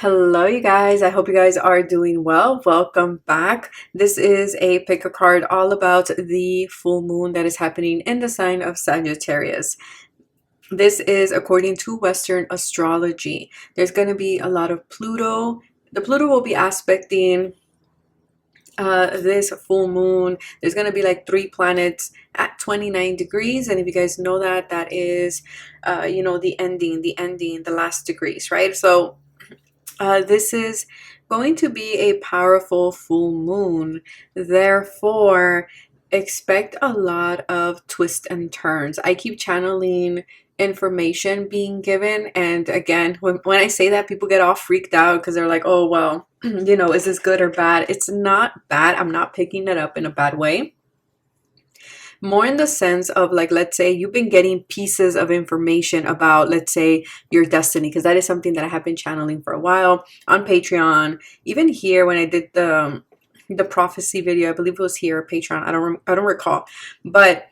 Hello, you guys. I hope you guys are doing well. Welcome back. This is a pick a card all about the full moon that is happening in the sign of Sagittarius. This is according to Western astrology. There's going to be a lot of Pluto. The Pluto will be aspecting this full moon. There's going to be like 3 planets at 29 degrees. And if you guys know that, that is, the last degrees, right? So this is going to be a powerful full moon. Therefore, expect a lot of twists and turns. I keep channeling information being given. And again, when I say that, people get all freaked out because they're like, oh, well, is this good or bad? It's not bad. I'm not picking it up in a bad way, more in the sense of, like, let's say you've been getting pieces of information about, let's say, your destiny, because that is something that I have been channeling for a while on Patreon. Even here when I did the prophecy video, I believe it was here, Patreon, I don't recall, but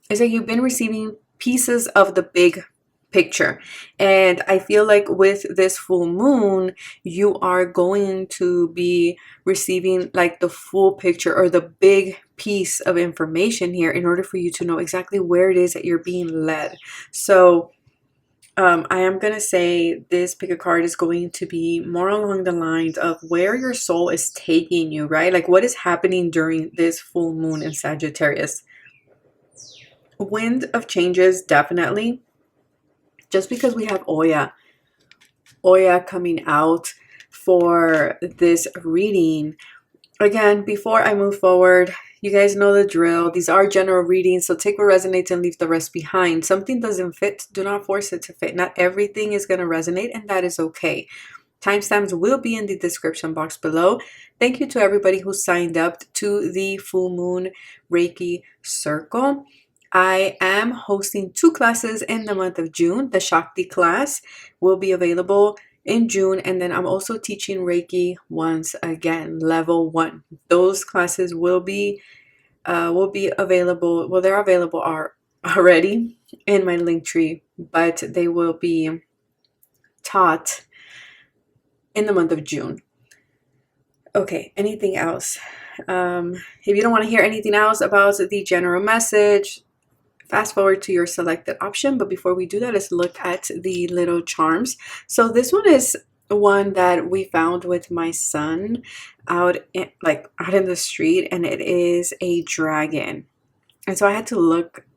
it's like you've been receiving pieces of the big picture. And I feel like with this full moon, you are going to be receiving like the full picture or the big piece of information here in order for you to know exactly where it is that you're being led. So I am going to say this pick a card is going to be more along the lines of where your soul is taking you, right? Like what is happening during this full moon in Sagittarius. Wind of changes, definitely. Just because we have Oya coming out for this reading. Again, before I move forward, you guys know the drill. These are general readings, so take what resonates and leave the rest behind. Something doesn't fit, do not force it to fit. Not everything is going to resonate, and that is okay. Timestamps will be in the description box below. Thank you to everybody who signed up to the Full Moon Reiki Circle. I am hosting 2 classes in the month of June. The Shakti class will be available in June, and then I'm also teaching Reiki once again, level 1. Those classes will be available. Well, they're available already in my link tree, but they will be taught in the month of June. Okay, anything else? If you don't want to hear anything else about the general message, fast forward to your selected option. But before we do that, let's look at the little charms. So this one is one that we found with my son out in the street, and it is a dragon. And so I had to look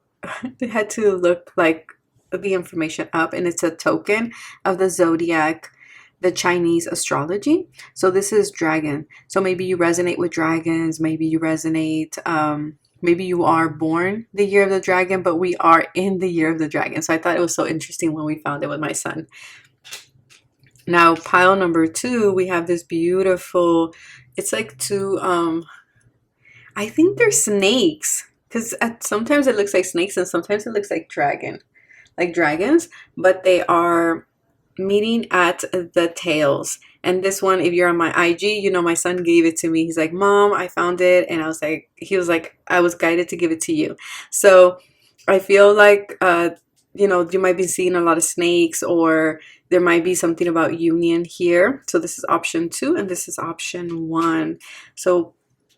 like the information up, and it's a token of the zodiac, the Chinese astrology. So this is dragon. So maybe you resonate with dragons, maybe you resonate maybe you are born the year of the dragon, but we are in the year of the dragon. So I thought it was so interesting when we found it with my son. Now, pile number 2, we have this beautiful, it's like 2, I think they're snakes, because sometimes it looks like snakes and sometimes it looks like dragons, but they are meeting at the tails. And this one, if you're on my IG, my son gave it to me. He's like, Mom, I found it. And he was like, I was guided to give it to you. So I feel like, you might be seeing a lot of snakes, or there might be something about union here. So this is option 2 and this is option 1. So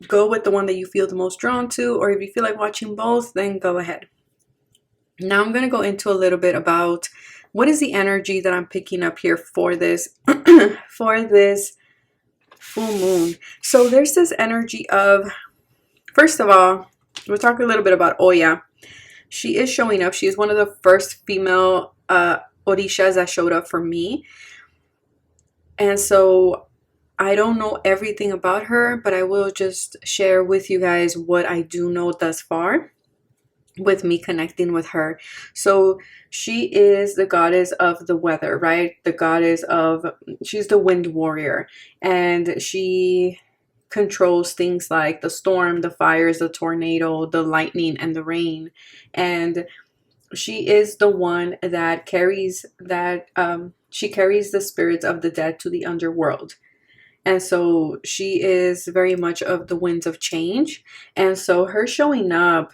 go with the one that you feel the most drawn to, or if you feel like watching both, then go ahead. Now I'm going to go into a little bit about what is the energy that I'm picking up here for this for this full moon. So there's this energy of, first of all, we'll talk a little bit about Oya. She is showing up. She is one of the first female Orishas that showed up for me. And so I don't know everything about her, but I will just share with you guys what I do know thus far with me connecting with her. So she is the goddess of the weather, right? She's the wind warrior, and she controls things like the storm, the fires, the tornado, the lightning, and the rain. And she is the one that carries she carries the spirits of the dead to the underworld. And so she is very much of the winds of change. And so her showing up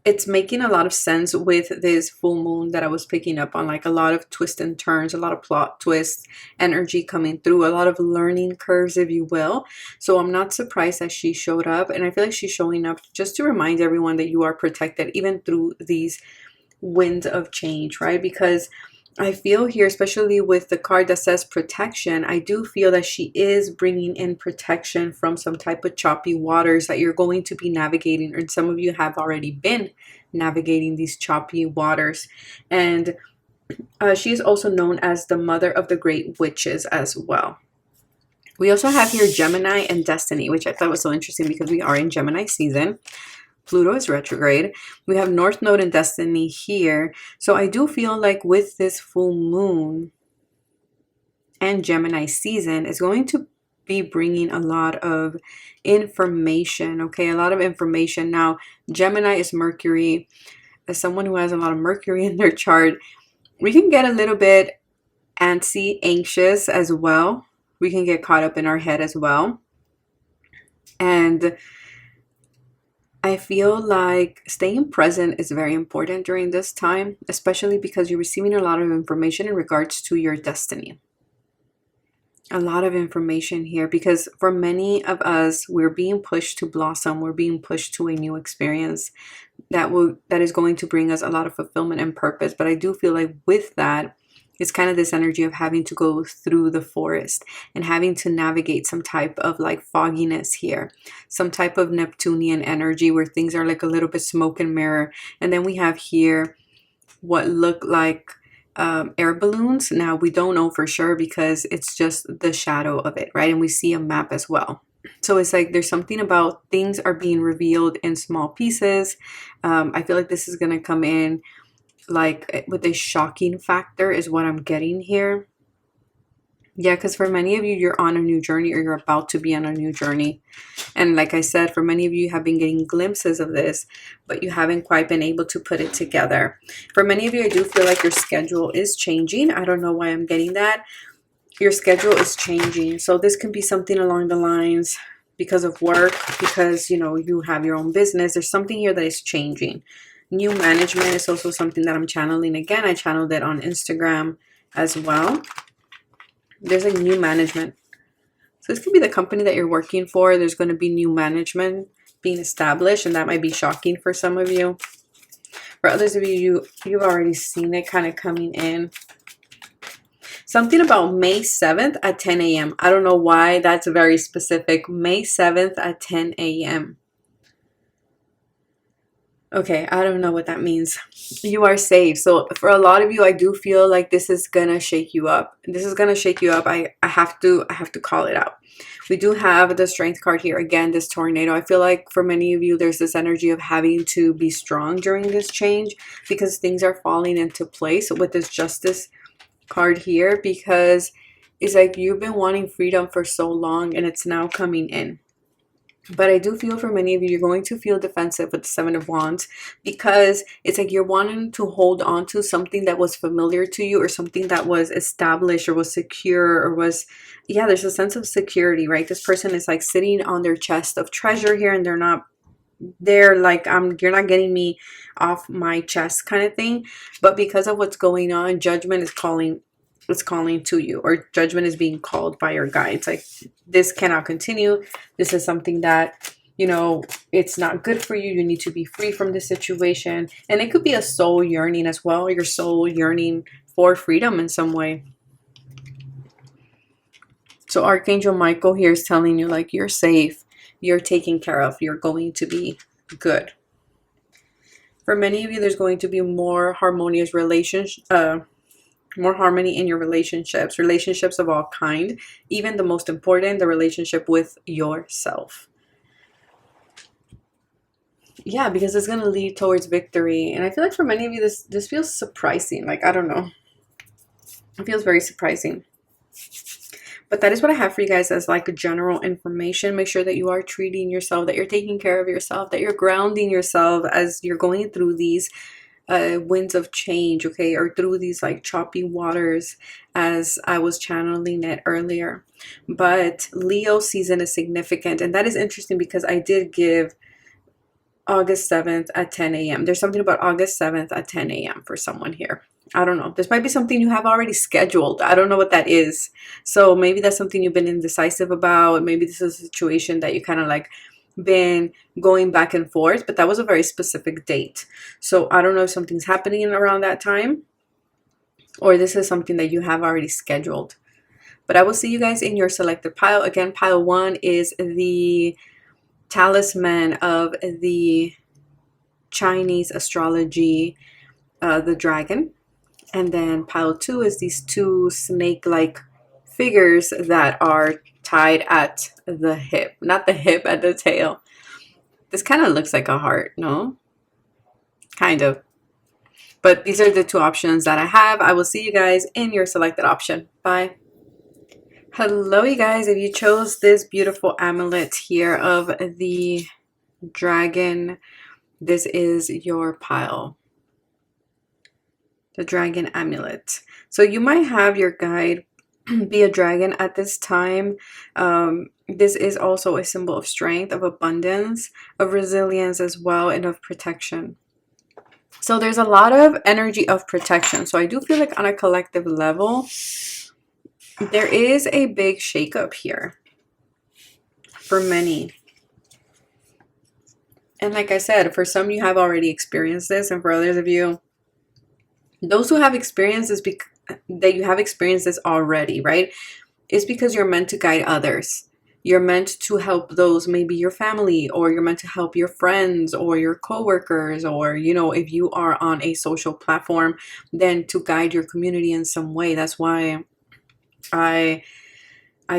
it's making a lot of sense with this full moon that I was picking up on, like a lot of twists and turns, a lot of plot twists, energy coming through, a lot of learning curves, if you will. So I'm not surprised that she showed up, and I feel like she's showing up just to remind everyone that you are protected even through these winds of change, right? Because I feel here, especially with the card that says protection, I do feel that she is bringing in protection from some type of choppy waters that you're going to be navigating, and some of you have already been navigating these choppy waters. And she is also known as the mother of the great witches as well. We also have here Gemini and Destiny, which I thought was so interesting because we are in Gemini season. Pluto is retrograde. We have North Node and Destiny here. So I do feel like with this full moon and Gemini season is going to be bringing a lot of information, okay? A lot of information. Now, Gemini is Mercury. As someone who has a lot of Mercury in their chart, we can get a little bit antsy, anxious as well. We can get caught up in our head as well. And I feel like staying present is very important during this time, especially because you're receiving a lot of information in regards to your destiny. A lot of information here because for many of us, we're being pushed to blossom. We're being pushed to a new experience that is going to bring us a lot of fulfillment and purpose. But I do feel like with that, it's kind of this energy of having to go through the forest and having to navigate some type of like fogginess here, some type of Neptunian energy where things are like a little bit smoke and mirror. And then we have here what look like air balloons. Now we don't know for sure because it's just the shadow of it, right? And we see a map as well. So it's like there's something about things are being revealed in small pieces. I feel like this is going to come in like with a shocking factor is what I'm getting here. Yeah, because for many of you, you're on a new journey or you're about to be on a new journey. And like I said, for many of you, you have been getting glimpses of this, but you haven't quite been able to put it together. For many of you, I do feel like your schedule is changing. I don't know why I'm getting that. Your schedule is changing. So this can be something along the lines because of work, because, you know, you have your own business. There's something here that is changing. New management is also something that I'm channeling. Again, I channeled it on Instagram as well. There's a new management. So this could be the company that you're working for. There's going to be new management being established, and that might be shocking for some of you. For others of you, you've already seen it kind of coming in. Something about May 7th at 10 a.m. I don't know why that's very specific. May 7th at 10 a.m. Okay, I don't know what that means. You are saved. So for a lot of you, I do feel like this is gonna shake you up. This is gonna shake you up. I have to call it out. We do have the Strength card here. Again, this tornado. I feel like for many of you, there's this energy of having to be strong during this change because things are falling into place with this Justice card here, because it's like you've been wanting freedom for so long and it's now coming in. But I do feel for many of you, you're going to feel defensive with the Seven of Wands because it's like you're wanting to hold on to something that was familiar to you or something that was established or was secure or was, yeah, there's a sense of security, right? This person is like sitting on their chest of treasure here and they're like, you're not getting me off my chest kind of thing. But because of what's going on, judgment is calling to you, or judgment is being called by your guides. Like, this cannot continue. This is something that, you know, it's not good for you. You need to be free from this situation. And it could be a soul yearning as well. Your soul yearning for freedom in some way. So Archangel Michael here is telling you, like, you're safe, you're taken care of, you're going to be good. For many of you, there's going to be more harmonious relationship, more harmony in your relationships of all kind. Even the most important, the relationship with yourself. Yeah, because it's going to lead towards victory. And I feel like for many of you, this feels surprising. Like, I don't know. It feels very surprising. But that is what I have for you guys as like general information. Make sure that you are treating yourself, that you're taking care of yourself, that you're grounding yourself as you're going through these winds of change, okay, or through these like choppy waters, as I was channeling it earlier. But Leo season is significant, and that is interesting because I did give August 7th at 10 a.m. There's something about August 7th at 10 a.m. for someone here. I don't know. This might be something you have already scheduled. I don't know what that is. So maybe that's something you've been indecisive about. Maybe this is a situation that you kind of like been going back and forth, but that was a very specific date. So I don't know if something's happening around that time, or this is something that you have already scheduled. But I will see you guys in your selected pile. Again, pile 1 is the talisman of the Chinese astrology, the dragon. And then pile 2 is these 2 snake-like figures that are tied at the hip. Not the hip, at the tail. This kind of looks like a heart, no? Kind of. But these are the 2 options that I have. I will see you guys in your selected option. Bye. Hello, you guys. If you chose this beautiful amulet here of the dragon, this is your pile. The dragon amulet. So you might have your guide be a dragon at this time. This is also a symbol of strength, of abundance, of resilience as well, and of protection. So there's a lot of energy of protection. So I do feel like on a collective level, there is a big shakeup here for many. And like I said, for some you have already experienced this, and for others of you, those who have experienced this, that you have experienced this already, right? It's because you're meant to guide others. You're meant to help those, maybe your family, or you're meant to help your friends or your coworkers, or, you know, if you are on a social platform, then to guide your community in some way. That's why I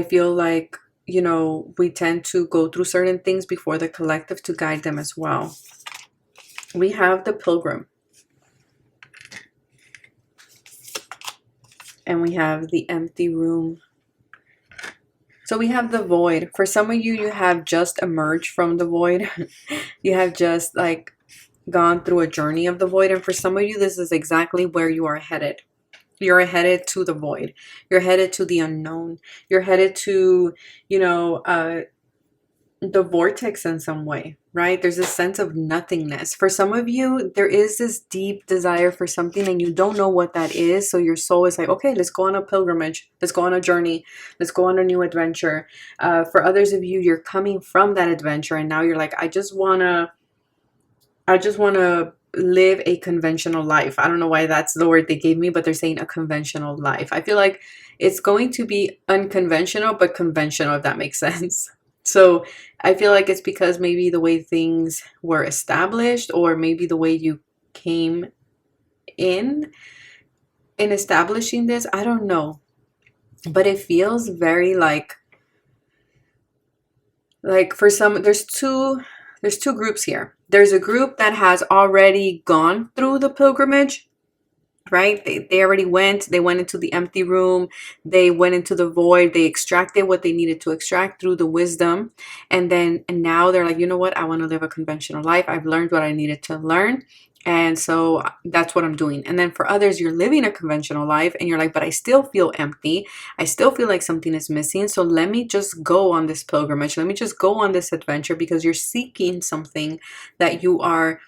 feel like, you know, we tend to go through certain things before the collective to guide them as well. We have the Pilgrim. And we have the empty room. So we have the void. For some of you, you have just emerged from the void. You have just like gone through a journey of the void. And for some of you, this is exactly where you are headed. You're headed to the void. You're headed to the unknown. You're headed to, you know, the vortex in some way, right? There's a sense of nothingness. For some of you, there is this deep desire for something and you don't know what that is. So your soul is like, okay, let's go on a pilgrimage. Let's go on a journey. Let's go on a new adventure. For others of you, you're coming from that adventure and now you're like, I just want to live a conventional life. I don't know why that's the word they gave me, but they're saying a conventional life. I feel like it's going to be unconventional, but conventional, if that makes sense. So I feel like it's because maybe the way things were established, or maybe the way you came in establishing this. I don't know. But it feels very like for some, there's two groups here. There's a group that has already gone through the pilgrimage, right? They already went. They went into the empty room. They went into the void. They extracted what they needed to extract through the wisdom. And now they're like, you know what? I want to live a conventional life. I've learned what I needed to learn. And so that's what I'm doing. And then for others, you're living a conventional life and you're like, but I still feel empty. I still feel like something is missing. So let me just go on this pilgrimage. Let me just go on this adventure, because you're seeking something that you are,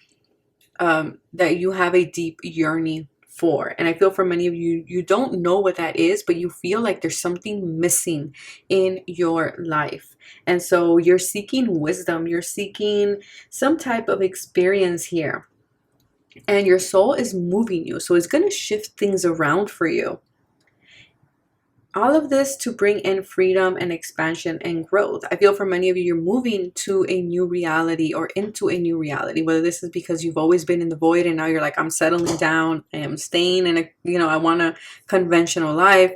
that you have a deep yearning for. And I feel for many of you, you don't know what that is, but you feel like there's something missing in your life. And so you're seeking wisdom. You're seeking some type of experience here. And your soul is moving you. So it's going to shift things around for you. All of this to bring in freedom and expansion and growth. I feel for many of you, you're moving to a new reality, or into a new reality. Whether this is because you've always been in the void and now you're like, I'm settling down. I am staying in I want a conventional life.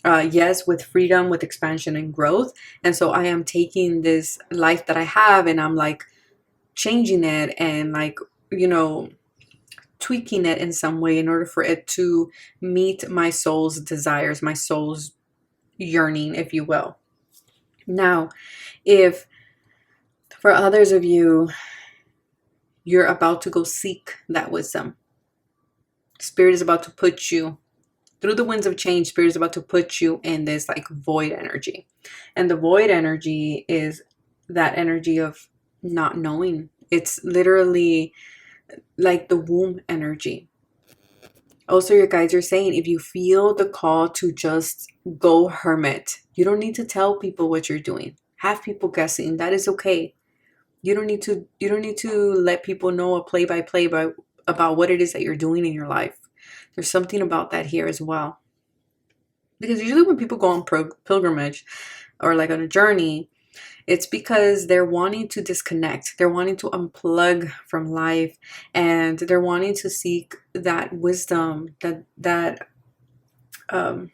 Yes, with freedom, with expansion and growth. And so I am taking this life that I have and I'm like changing it and tweaking it in some way in order for it to meet my soul's desires, my soul's yearning, if you will. Now, if for others of you, you're about to go seek that wisdom, Spirit is about to put you through the winds of change. Spirit is about to put you in this like void energy. And the void energy is that energy of not knowing It's literally like the womb energy. Also, your guides are saying if you feel the call to just go hermit, you don't need to tell people what you're doing. Have people guessing. That is okay. You don't need to let people know a play by play about what it is that you're doing in your life. There's something about that here as well. Because usually when people go on pilgrimage or like on a journey, it's because they're wanting to disconnect. They're wanting to unplug from life, and they're wanting to seek that wisdom, um,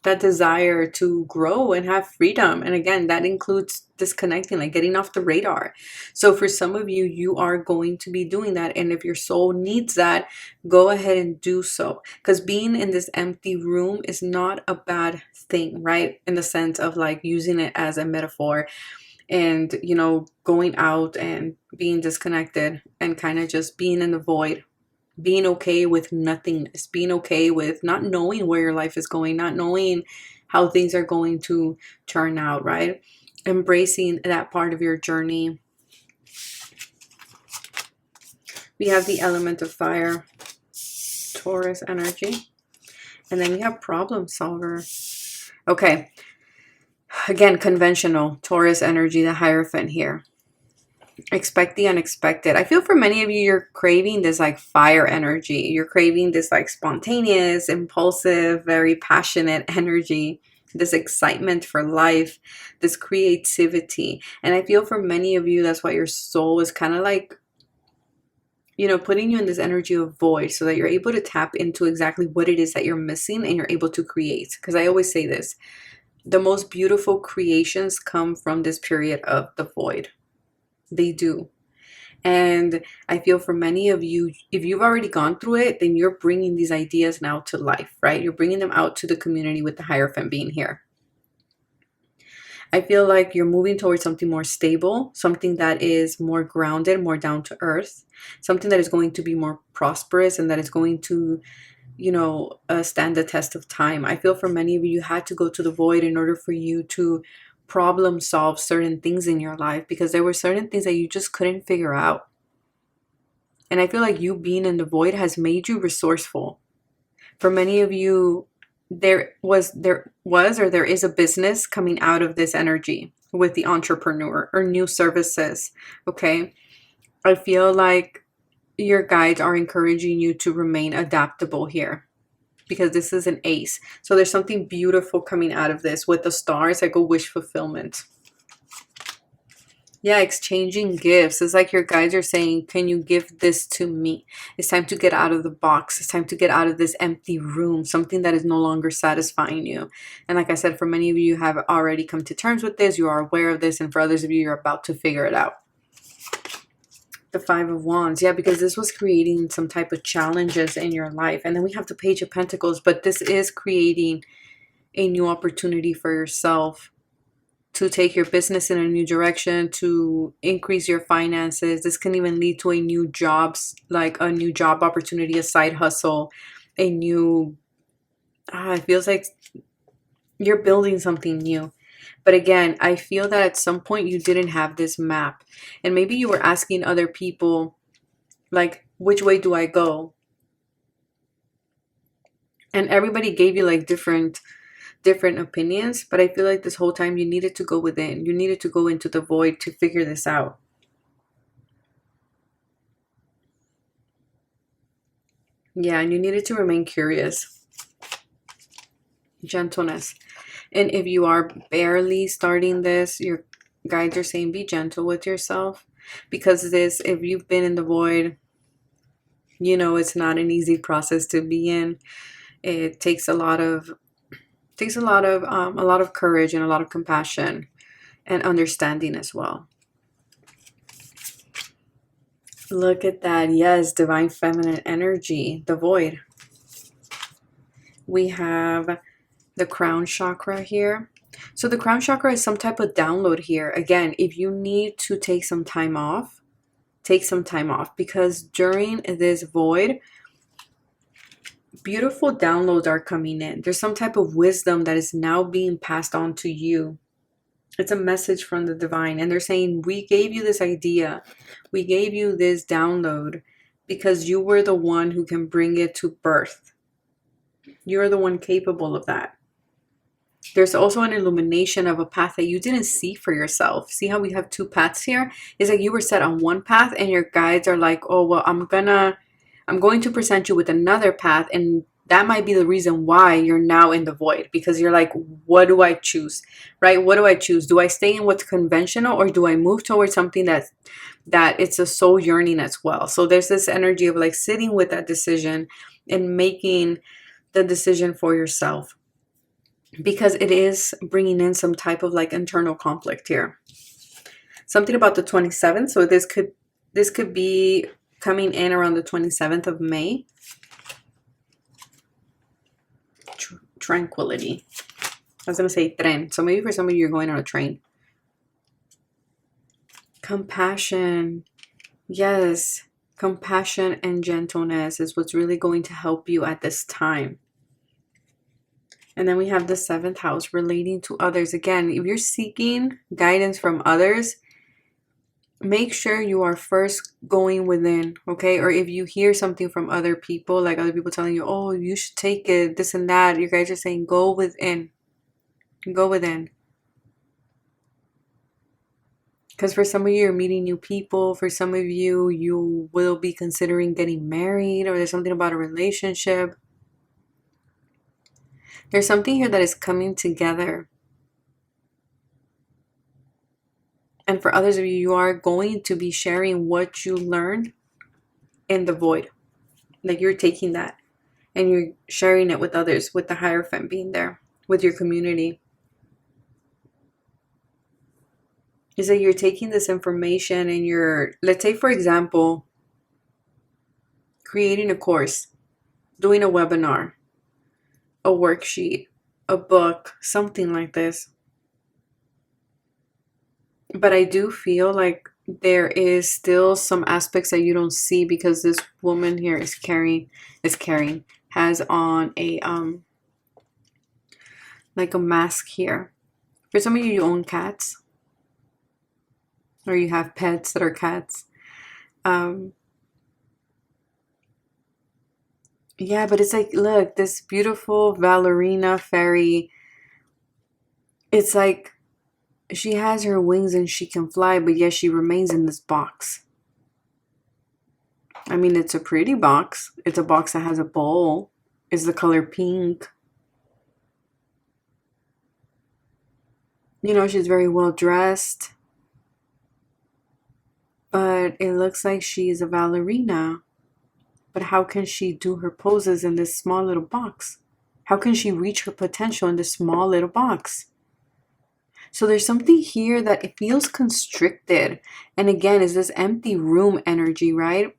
that desire to grow and have freedom. And again, that includes disconnecting, like getting off the radar. So for some of you, you are going to be doing that. And if your soul needs that, go ahead and do so. Because being in this empty room is not a bad thing, right? In the sense of like using it as a metaphor and, going out and being disconnected and kind of just being in the void, being okay with nothingness, being okay with not knowing where your life is going, not knowing how things are going to turn out, right? Embracing that part of your journey. We have the element of fire, Taurus energy. And then we have problem solver. Okay. Again, conventional, Taurus energy, the Hierophant here. Expect the unexpected. I feel for many of you, you're craving this like fire energy. You're craving this like spontaneous, impulsive, very passionate energy, this excitement for life, this creativity. And I feel for many of you, that's why your soul is kind of like, putting you in this energy of void so that you're able to tap into exactly what it is that you're missing and you're able to create. Because I always say this, the most beautiful creations come from this period of the void. They do. And I feel for many of you, if you've already gone through it, then you're bringing these ideas now to life, right? You're bringing them out to the community with the Hierophant being here. I feel like you're moving towards something more stable, something that is more grounded, more down to earth, something that is going to be more prosperous and that is going to, stand the test of time. I feel for many of you, you had to go to the void in order for you to problem solve certain things in your life because there were certain things that you just couldn't figure out. And I feel like you being in the void has made you resourceful. For many of you, there is a business coming out of this energy with the entrepreneur or new services. Okay. I feel like your guides are encouraging you to remain adaptable here, because this is an ace. So there's something beautiful coming out of this with the stars, like a wish fulfillment. Yeah, exchanging gifts. It's like your guides are saying, can you give this to me? It's time to get out of the box. It's time to get out of this empty room, something that is no longer satisfying you. And like I said, for many of you, you have already come to terms with this. You are aware of this. And for others of you, you're about to figure it out. The Five of Wands. Yeah, because this was creating some type of challenges in your life. And then we have the Page of Pentacles, but this is creating a new opportunity for yourself to take your business in a new direction, to increase your finances. This can even lead to a new jobs, like a new job opportunity, a side hustle, a new, it feels like you're building something new. But again, I feel that at some point you didn't have this map. And maybe you were asking other people, like, which way do I go? And everybody gave you like different opinions. But I feel like this whole time you needed to go within. You needed to go into the void to figure this out. Yeah, and you needed to remain curious. Gentleness. And if you are barely starting this, your guides are saying be gentle with yourself. Because this, if you've been in the void, it's not an easy process to be in. It takes a lot of courage and a lot of compassion and understanding as well. Look at that. Yes, divine feminine energy, the void. We have the crown chakra here. So the crown chakra is some type of download here. Again, if you need to take some time off, take some time off, because during this void, beautiful downloads are coming in. There's some type of wisdom that is now being passed on to you. It's a message from the divine. And they're saying, we gave you this idea. We gave you this download because you were the one who can bring it to birth. You're the one capable of that. There's also an illumination of a path that you didn't see for yourself. See how we have two paths here? It's like you were set on one path and your guides are like, oh, well, I'm going to present you with another path, and that might be the reason why you're now in the void, because you're like, what do I choose? Right? What do I choose? Do I stay in what's conventional, or do I move towards something that it's a soul yearning as well? So there's this energy of like sitting with that decision and making the decision for yourself, because it is bringing in some type of like internal conflict here. Something about the 27th. So this could be coming in around the 27th of May. Tranquility. I was going to say tren. So maybe for some of you, you're going on a train. Compassion. Yes. Compassion and gentleness is what's really going to help you at this time. And then we have the 7th house, relating to others. Again, if you're seeking guidance from others, make sure you are first going within, okay? Or if you hear something from other people, like other people telling you, oh, you should take it, this and that, you guys are saying, go within. Go within. Because for some of you, you're meeting new people. For some of you, you will be considering getting married, or there's something about a relationship. There's something here that is coming together. And for others of you, you are going to be sharing what you learned in the void. Like you're taking that and you're sharing it with others, with the Hierophant being there, with your community. Is that you're taking this information and you're, let's say for example, creating a course, doing a webinar, a worksheet, a book, something like this. But I do feel like there is still some aspects that you don't see, because this woman here has on a like a mask here. For some of you, you own cats, or you have pets that are cats. Yeah, but it's like, look, this beautiful ballerina fairy. It's like she has her wings and she can fly, but yet she remains in this box. I mean, it's a pretty box. It's a box that has a bowl. It's the color pink. You know, she's very well dressed. But it looks like she's a ballerina. But how can she do her poses in this small little box? How can she reach her potential in this small little box? So there's something here that it feels constricted. And again, is this empty room energy, right?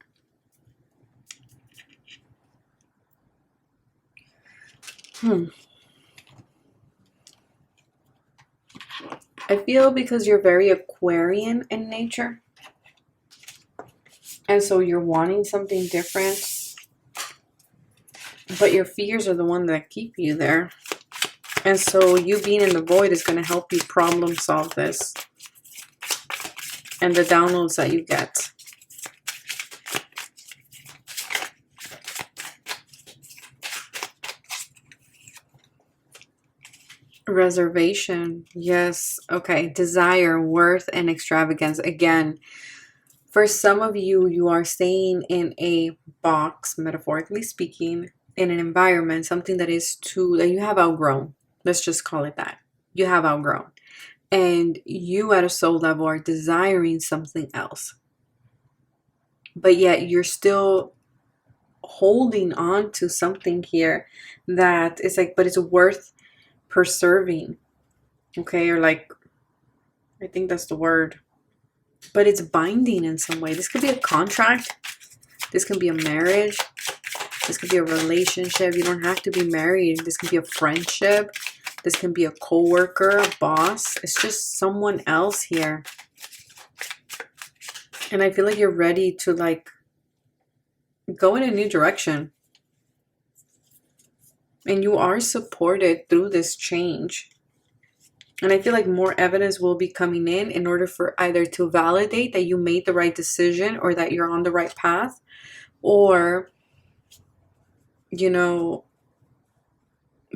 I feel because you're very Aquarian in nature. And so you're wanting something different. But your fears are the one that keep you there. And so you being in the void is going to help you problem solve this. And the downloads that you get. Reservation. Yes. Okay. Desire, worth, and extravagance. Again, for some of you, you are staying in a box, metaphorically speaking, in an environment, something that you have outgrown. Let's just call it that. You have outgrown. And you at a soul level are desiring something else. But yet you're still holding on to something here that is like, but it's worth preserving. Okay, or like, I think that's the word. But it's binding in some way. This could be a contract. This can be a marriage. This could be a relationship. You don't have to be married. This can be a friendship. This can be a co-worker, a boss. It's just someone else here. And I feel like you're ready to like go in a new direction. And you are supported through this change. And I feel like more evidence will be coming in order for either to validate that you made the right decision or that you're on the right path, or, you know,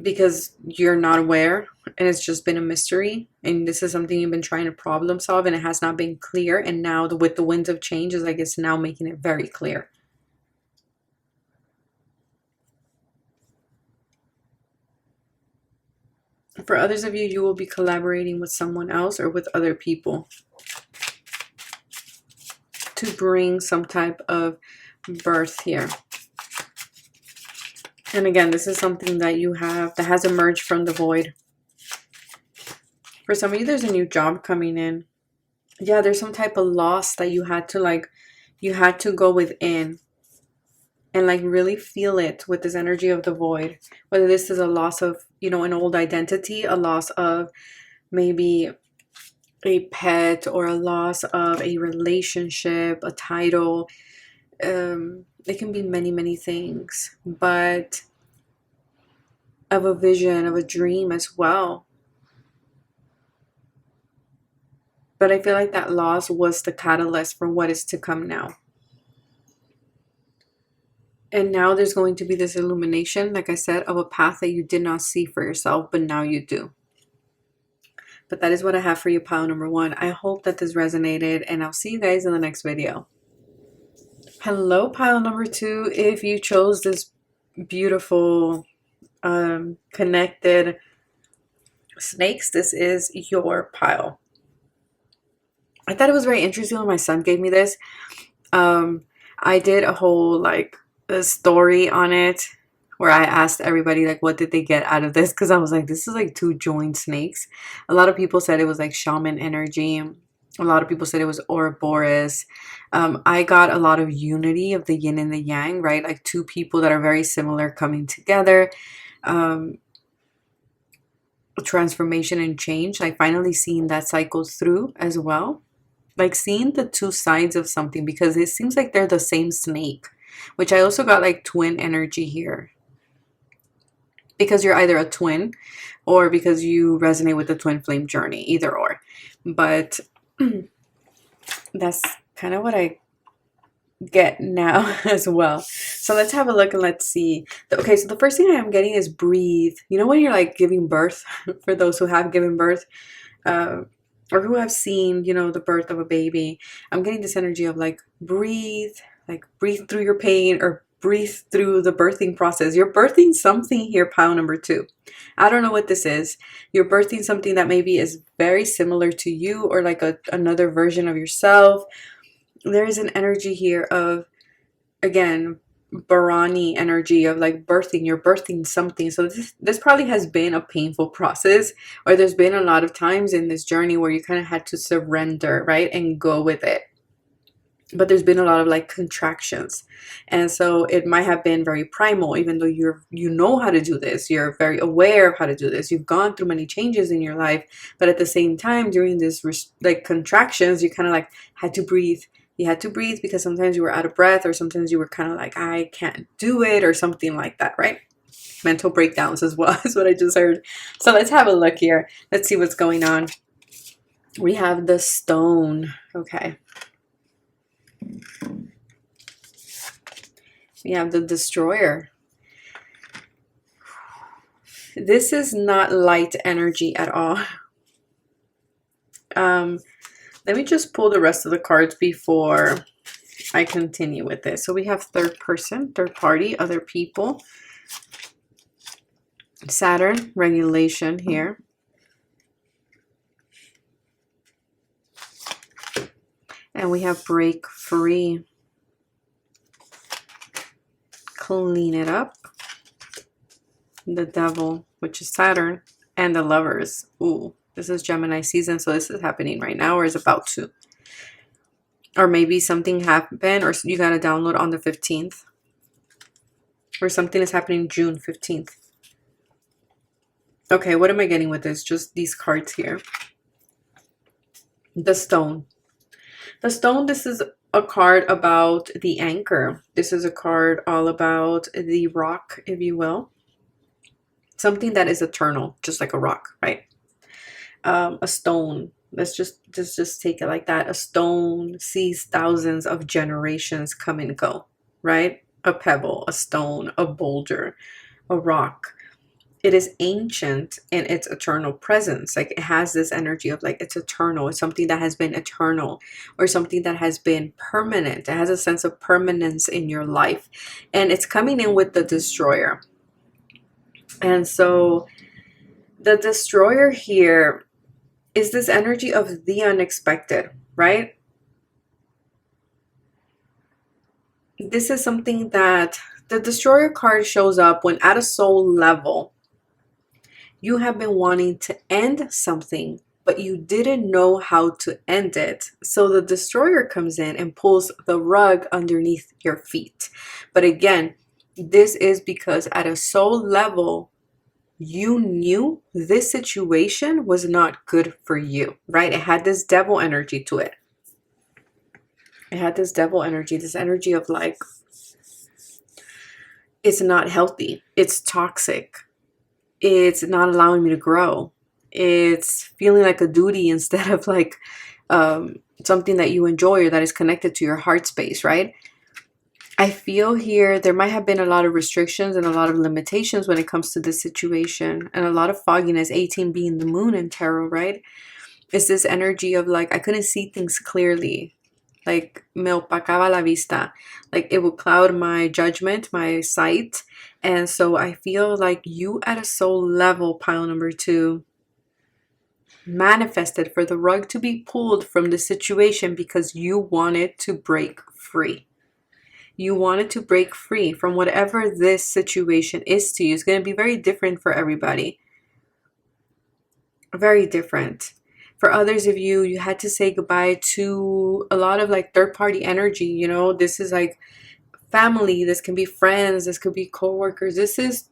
because you're not aware and it's just been a mystery and this is something you've been trying to problem solve and it has not been clear, and now with the winds of change is like it's now making it very clear. For others of you, you will be collaborating with someone else or with other people to bring some type of birth here. And again, this is something that you have that has emerged from the void. For some of you, there's a new job coming in. Yeah, there's some type of loss that you had to go within and like really feel it with this energy of the void. Whether this is a loss of, you know, an old identity, a loss of maybe a pet, or a loss of a relationship, a title. It can be many, many things, but of a vision, of a dream as well. But I feel like that loss was the catalyst for what is to come now. And now there's going to be this illumination, like I said, of a path that you did not see for yourself, but now you do. But that is what I have for you, pile number 1. I hope that this resonated, and I'll see you guys in the next video. Hello, pile number 2. If you chose this beautiful connected snakes, this is your pile. I thought it was very interesting when my son gave me this. I did a whole like a story on it where I asked everybody like what did they get out of this, because I was like, this is like 2 joined snakes. A lot of people said it was like shaman energy. A lot of people said it was Ouroboros. I got a lot of unity of the yin and the yang, right? Like 2 people that are very similar coming together. Transformation and change, like finally seeing that cycle through as well. Like seeing the 2 sides of something, because it seems like they're the same snake, which I also got like twin energy here. Because you're either a twin or because you resonate with the twin flame journey, either or. But that's kind of what I get now as well. So let's have a look and let's see. Okay, so the first thing I am getting is breathe. You know when you're like giving birth, for those who have given birth, or who have seen, you know, the birth of a baby, I'm getting this energy of like breathe through your pain, or breathe through the birthing process. You're birthing something here, pile number 2. I don't know what this is. You're birthing something that maybe is very similar to you, or like another version of yourself. There is an energy here of, again, Bharani energy of like birthing. You're birthing something. So this probably has been a painful process, or there's been a lot of times in this journey where you kind of had to surrender, right, and go with it. But there's been a lot of like contractions, and so it might have been very primal, even though you know how to do this, you're very aware of how to do this, you've gone through many changes in your life, but at the same time during this like contractions, you kind of like had to breathe. You had to breathe because sometimes you were out of breath, or sometimes you were kind of like, I can't do it, or something like that, right? Mental breakdowns as well is what I just heard. So let's have a look here. Let's see what's going on. We have the stone. Okay. We have the destroyer. This is not light energy at all. Let me just pull the rest of the cards before I continue with this. So we have third person, third party, other people. Saturn, regulation here. And we have break free. Clean it up. The devil, which is Saturn, and the lovers. Ooh, this is Gemini season, so this is happening right now, or is about to. Or maybe something happened, or you got a download on the 15th. Or something is happening June 15th. Okay, what am I getting with this? Just these cards here. The stone. The stone, this is a card about the anchor. This is a card all about the rock, if you will. Something that is eternal, just like a rock, right? A stone, let's just take it like that. A stone sees thousands of generations come and go, right? A pebble, a stone, a boulder, a rock. It is ancient in its eternal presence. Like, it has this energy of like it's eternal. It's something that has been eternal, or something that has been permanent. It has a sense of permanence in your life. And it's coming in with the destroyer. And so the destroyer here is this energy of the unexpected, right? This is something that the destroyer card shows up when at a soul level, you have been wanting to end something, but you didn't know how to end it. So the destroyer comes in and pulls the rug underneath your feet. But again, this is because at a soul level, you knew this situation was not good for you, right? It had this devil energy to it. It had this devil energy, this energy of like, it's not healthy, it's toxic, it's not allowing me to grow, it's feeling like a duty instead of like something that you enjoy or that is connected to your heart space, right? I feel here there might have been a lot of restrictions and a lot of limitations when it comes to this situation, and a lot of fogginess, 18 being the moon in tarot, right? It's this energy of like, I couldn't see things clearly. Like, me opacaba la vista. Like, it would cloud my judgment, my sight. And so I feel like you at a soul level, pile number 2, manifested for the rug to be pulled from the situation because you wanted to break free. You wanted to break free from whatever this situation is to you. It's going to be very different for everybody. Very different. For others of you, you had to say goodbye to a lot of like third-party energy. You know, this is like family. This can be friends. This could be co-workers. This is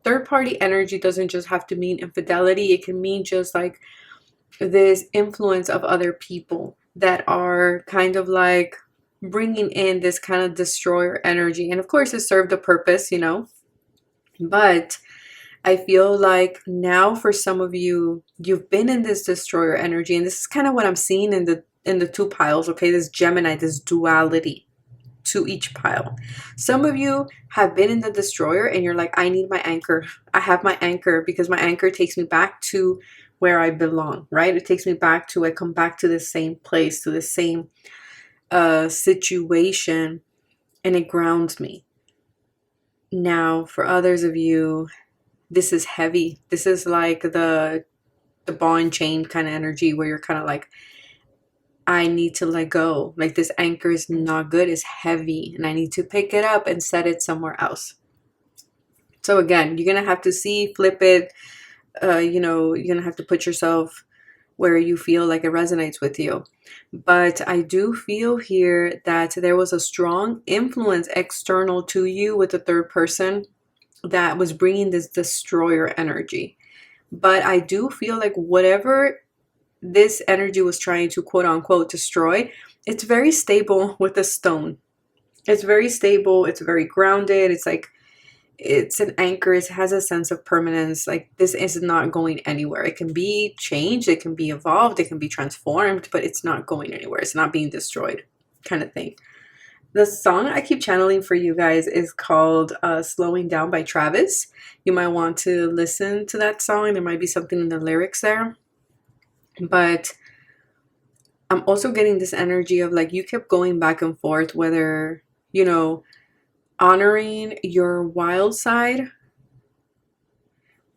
third-party energy. Doesn't just have to mean infidelity. It can mean just like this influence of other people that are kind of like bringing in this kind of destroyer energy. And of course, it served a purpose, you know, but I feel like now for some of you, you've been in this destroyer energy, and this is kind of what I'm seeing in the 2 piles, okay? This Gemini, this duality to each pile. Some of you have been in the destroyer and you're like, I need my anchor. I have my anchor because my anchor takes me back to where I belong, right? It takes me back to, I come back to the same place, to the same situation, and it grounds me. Now, for others of you, this is heavy. This is like the ball and chain kind of energy where you're kind of like, I need to let go. Like, this anchor is not good, it's heavy, and I need to pick it up and set it somewhere else. So again, you're going to have to see, flip it, you know, you're going to have to put yourself where you feel like it resonates with you. But I do feel here that there was a strong influence external to you with the third person that was bringing this destroyer energy. But I do feel like whatever this energy was trying to quote unquote destroy, it's very stable with the stone. It's very stable. It's very grounded. It's like, it's an anchor. It has a sense of permanence. Like, this is not going anywhere. It can be changed. It can be evolved. It can be transformed, but it's not going anywhere. It's not being destroyed, kind of thing. The song I keep channeling for you guys is called Slowing Down by Travis. You might want to listen to that song. There might be something in the lyrics there. But I'm also getting this energy of like, you kept going back and forth, whether, you know, honoring your wild side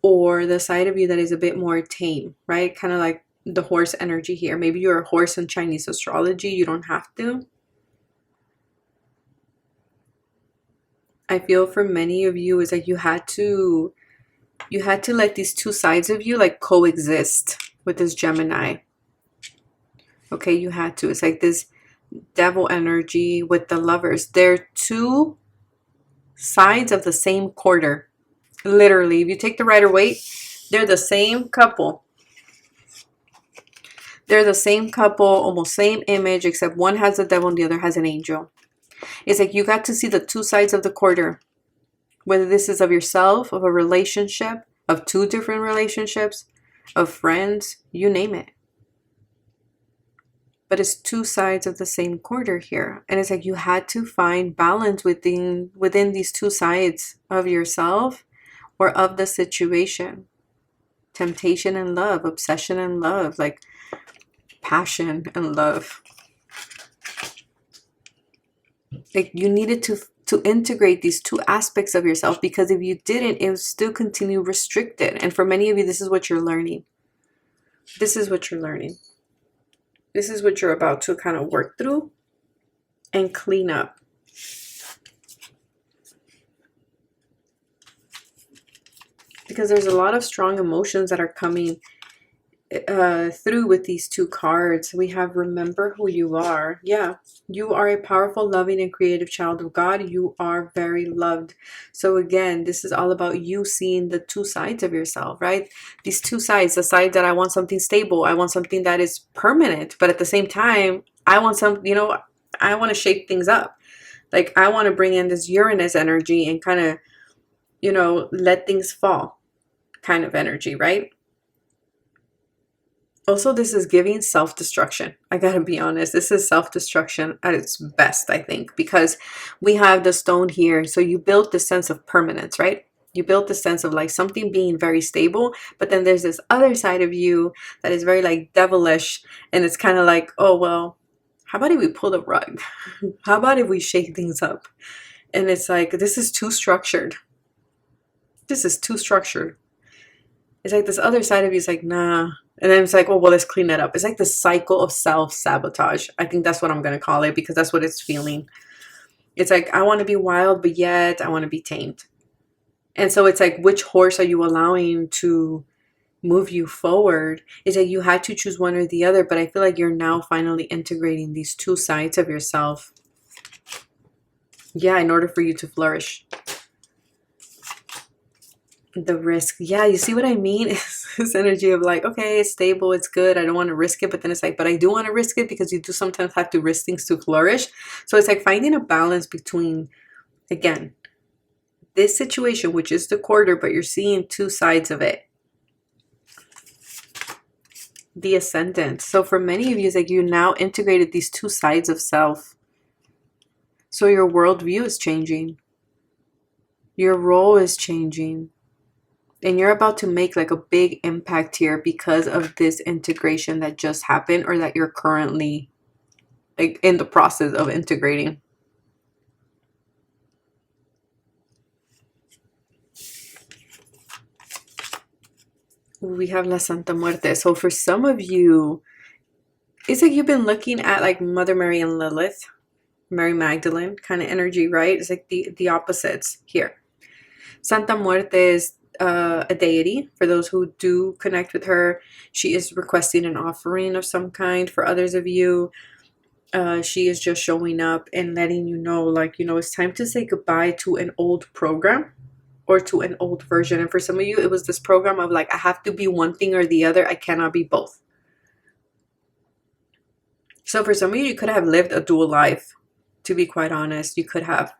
or the side of you that is a bit more tame, right? Kind of like the horse energy here. Maybe you're a horse in Chinese astrology. You don't have to. I feel for many of you is like you had to let these 2 sides of you like coexist with this Gemini. Okay, you had to. It's like this devil energy with the Lovers. They're 2 sides of the same quarter. Literally, if you take the Rider-Waite, they're the same couple. They're the same couple, almost same image, except one has the devil and the other has an angel. It's like you got to see the 2 sides of the quarter. Whether this is of yourself, of a relationship, of 2 different relationships, of friends, you name it. But it's two sides of the same quarter here. And it's like you had to find balance within these two sides of yourself or of the situation. Temptation and love, obsession and love, like passion and love. Like you needed to integrate these two aspects of yourself, because if you didn't, it would still continue restricted. And for many of you, this is what you're learning. This is what you're learning. This is what you're about to kind of work through and clean up. Because there's a lot of strong emotions that are coming through with these two cards. We have remember who you are. Yeah, you are a powerful, loving, and creative child of God. You are very loved. So again, this is all about you seeing the two sides of yourself, right? These two sides, the side that I want something stable, I want something that is permanent, but at the same time, I want some, I want to shake things up. Like I want to bring in this Uranus energy and kind of, let things fall kind of energy, right? Also, this is giving self-destruction. I gotta be honest. This is self-destruction at its best, I think, because we have the stone here. So you built this sense of permanence, right? You built the sense of like something being very stable, but then there's this other side of you that is very like devilish. And it's kind of like, oh, well, how about if we pull the rug? How about if we shake things up? And it's like, this is too structured. This is too structured. It's like this other side of you is like, nah. And then it's like, oh, well, let's clean that up. It's like the cycle of self-sabotage. I think that's what I'm going to call it, because that's what it's feeling. It's like, I want to be wild, but yet I want to be tamed. And so it's like, which horse are you allowing to move you forward? It's like you had to choose one or the other, but I feel like you're now finally integrating these two sides of yourself. Yeah, in order for you to flourish. The risk. Yeah, you see what I mean? It's this energy of like, okay, it's stable, it's good, I don't want to risk it, but then it's like, but I do want to risk it, because you do sometimes have to risk things to flourish. So it's like finding a balance between, again, this situation, which is the quarter, but you're seeing two sides of it. The ascendant. So for many of you, it's like you now integrated these two sides of self. So your worldview is changing. Your role is changing. And you're about to make like a big impact here because of this integration that just happened, or that you're currently like in the process of integrating. We have La Santa Muerte. So for some of you, it's like you've been looking at like Mother Mary and Lilith, Mary Magdalene kind of energy, right? It's like the opposites here. Santa Muerte is a deity. For those who do connect with her, she is requesting an offering of some kind. For others of you, she is just showing up and letting you know, like, it's time to say goodbye to an old program or to an old version. And for some of you, it was this program of like, I have to be one thing or the other. I cannot be both. So for some of you, you could have lived a dual life, to be quite honest. You could have.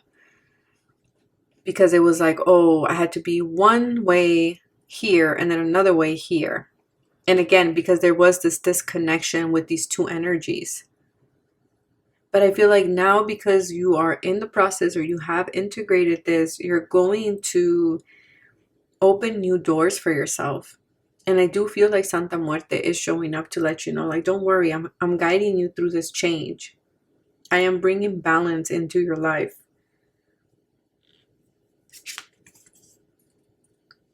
Because it was like, oh, I had to be one way here and then another way here. And again, because there was this disconnection with these two energies. But I feel like now, because you are in the process, or you have integrated this, you're going to open new doors for yourself. And I do feel like Santa Muerte is showing up to let you know, like, don't worry, I'm guiding you through this change. I am bringing balance into your life.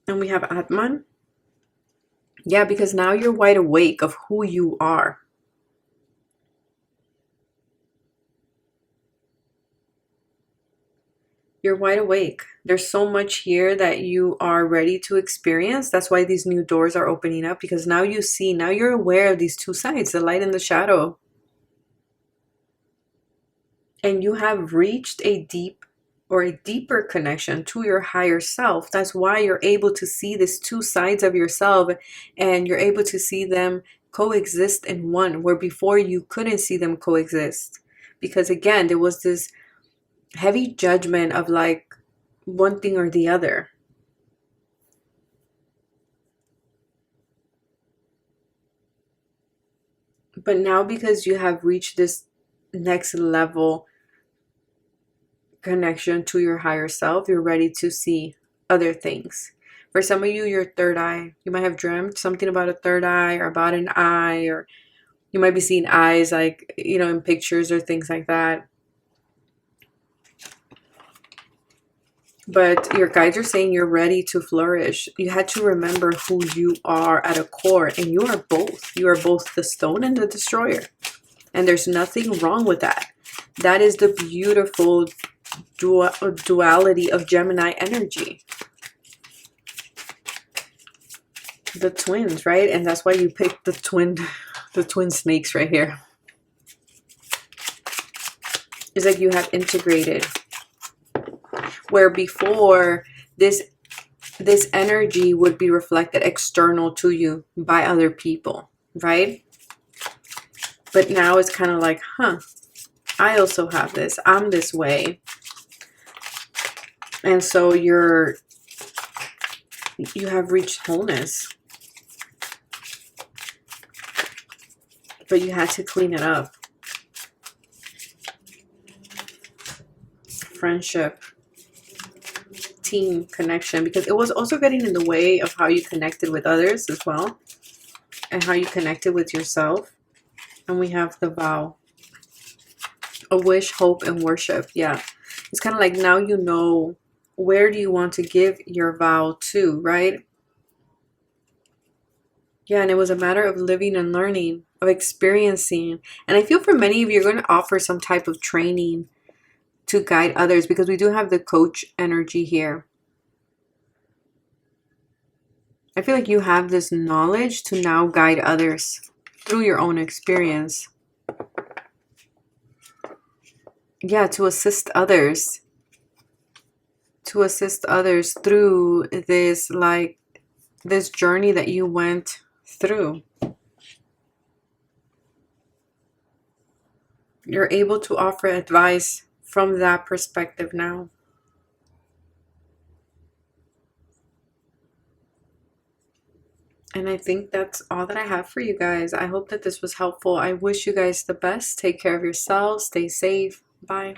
And we have Atman. Yeah, because now you're wide awake of who you are. You're wide awake. There's so much here that you are ready to experience. That's why these new doors are opening up, because now you see, now you're aware of these two sides, the light and the shadow. And you have reached a deeper connection to your higher self. That's why you're able to see these two sides of yourself, and you're able to see them coexist in one, where before you couldn't see them coexist. Because again, there was this heavy judgment of like one thing or the other. But now, because you have reached this next level connection to your higher self, you're ready to see other things. For some of you, your third eye, you might have dreamt something about a third eye or about an eye, or you might be seeing eyes like, in pictures or things like that. But your guides are saying you're ready to flourish. You had to remember who you are at a core, and you are both. You are both the stone and the destroyer. And there's nothing wrong with that. That is the beautiful duality of Gemini energy. The twins, right? And that's why you picked the twin snakes right here. It's like you have integrated. Where before this energy would be reflected external to you by other people, right? But now it's kind of like, I also have this. I'm this way. And so you have reached wholeness. But you had to clean it up. Friendship. Team connection. Because it was also getting in the way of how you connected with others as well. And how you connected with yourself. And we have the vow. A wish, hope, and worship. Yeah. It's kind of like now you know where do you want to give your vow to, right? Yeah, and it was a matter of living and learning, of experiencing. And I feel for many of you, you're going to offer some type of training to guide others, because we do have the coach energy here. I feel like you have this knowledge to now guide others through your own experience. Yeah, to assist others. To assist others through this, this journey that you went through. You're able to offer advice from that perspective now. And I think that's all that I have for you guys. I hope that this was helpful. I wish you guys the best. Take care of yourselves. Stay safe. Bye.